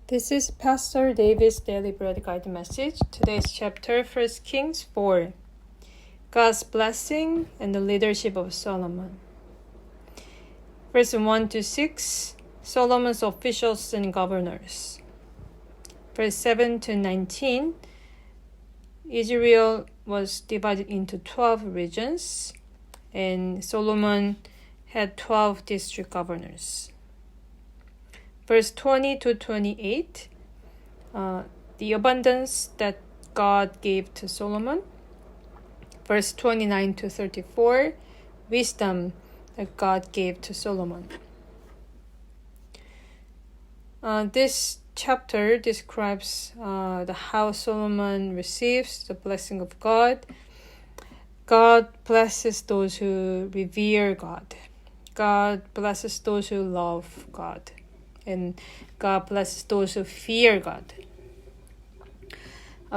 This is Pastor David's Daily Bread Guide message. Today's chapter, 1 Kings 4. God's blessing and the leadership of Solomon. Verse 1 to 6, Solomon's officials and governors. Verse 7 to 19, Israel was divided into 12 regions, and Solomon had 12 district governors. Verse 20 to 28, the abundance that God gave to Solomon. Verse 29 to 34, wisdom that God gave to Solomon. This chapter describes how Solomon receives the blessing of God. God blesses those who revere God. God blesses those who love God. And God blesses those who fear God.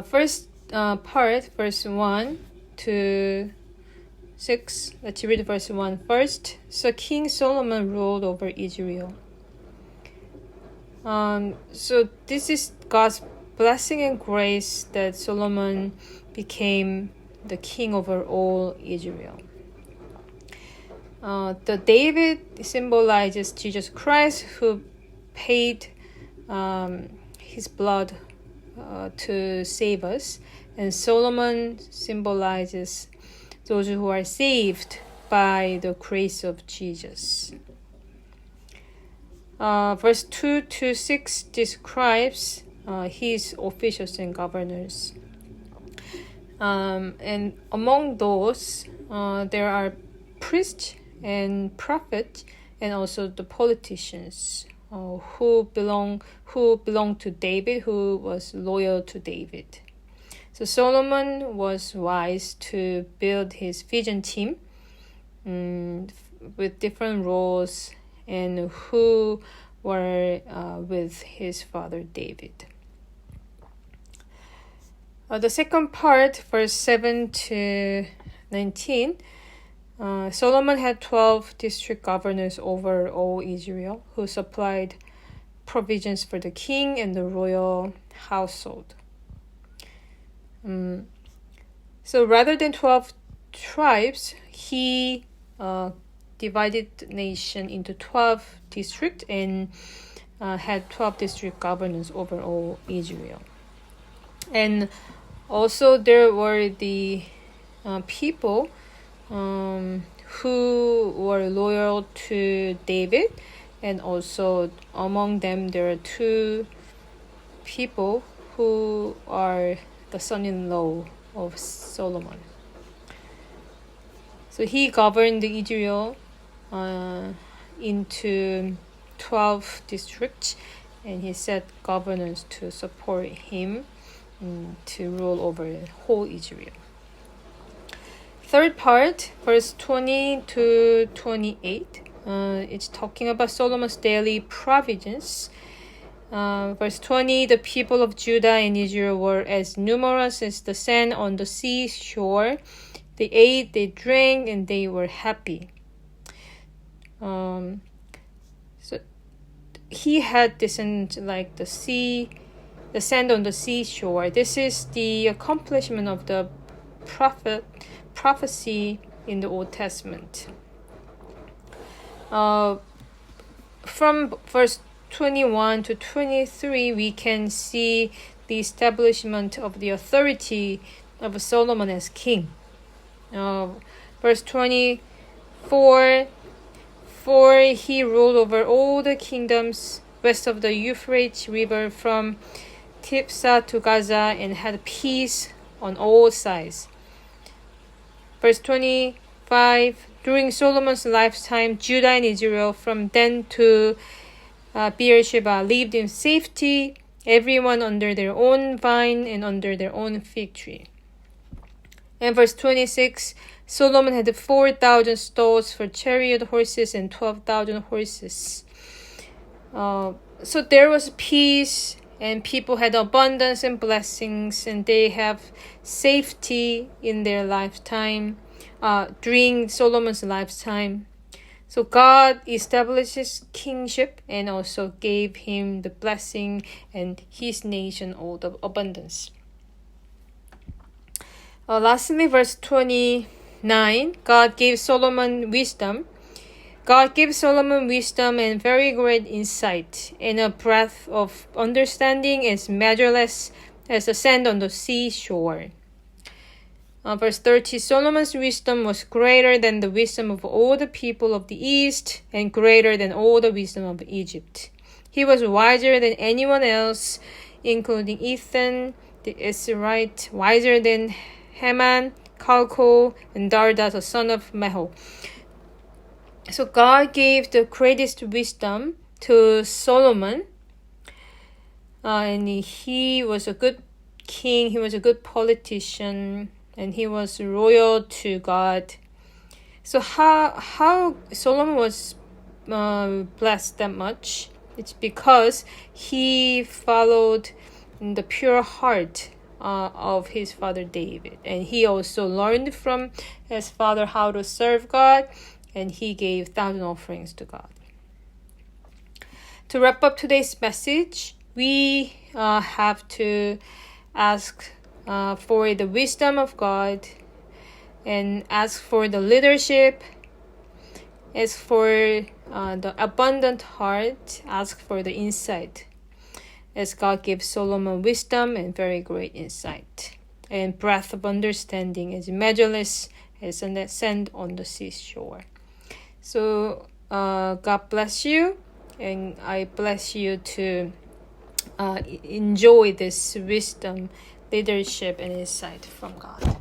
First part, verse 1 to 6. Let's read verse 1 first. So King Solomon ruled over Israel. So this is God's blessing and grace that Solomon became the king over all Israel. The David symbolizes Jesus Christ, who paid his blood to save us, and Solomon symbolizes those who are saved by the grace of Jesus. Verse 2 to 6 describes his officials and governors. And among those, there are priests and prophets, and also the politicians who belong to David, who was loyal to David. So Solomon was wise to build his vision team with different roles and who were with his father David. The second part, verse 7 to 19, Solomon had 12 district governors over all Israel who supplied provisions for the king and the royal household. So rather than 12 tribes, he divided the nation into 12 districts and had 12 district governors over all Israel. And also there were the people who were loyal to David, and also among them there are two people who are the son-in-law of Solomon. So he governed Israel into 12 districts, and he set governors to support him to rule over the whole Israel. Third part, verse 20 to 28, it's talking about Solomon's daily provisions. Verse 20, the people of Judah and Israel were as numerous as the sand on the seashore. They ate, they drank, and they were happy. So he had descended like the sand on the seashore. This is the accomplishment of the prophecy in the Old Testament. From verse 21 to 23, we can see the establishment of the authority of Solomon as king. Verse 24, for he ruled over all the kingdoms west of the Euphrates River from Tiphsah to Gaza, and had peace on all sides. Verse 25, during Solomon's lifetime, Judah and Israel from Dan to Beersheba lived in safety, everyone under their own vine and under their own fig tree. And verse 26, Solomon had 4,000 stalls for chariot horses and 12,000 horses. So there was peace, and people had abundance and blessings, and they have safety in their lifetime, during Solomon's lifetime. So God established his kingship and also gave him the blessing and his nation all the abundance. Lastly, verse 29, God gave Solomon wisdom. God gave Solomon wisdom and very great insight, and a breadth of understanding as measureless as the sand on the seashore. Verse 30, Solomon's wisdom was greater than the wisdom of all the people of the East and greater than all the wisdom of Egypt. He was wiser than anyone else, including Ethan, the Israelite, wiser than Heman, Calcol, and Darda, the son of Mahol. So God gave the greatest wisdom to Solomon, and he was a good king, he was a good politician, and he was loyal to God. So how Solomon was blessed that much? It's because he followed the pure heart of his father David, and he also learned from his father how to serve God, and he gave 1,000 offerings to God. To wrap up today's message, we have to ask for the wisdom of God and ask for the leadership, ask for the abundant heart, ask for the insight, as God gives Solomon wisdom and very great insight, and breadth of understanding as measureless as the sand on the seashore. So God bless you, and I bless you to enjoy this wisdom, leadership, and insight from God.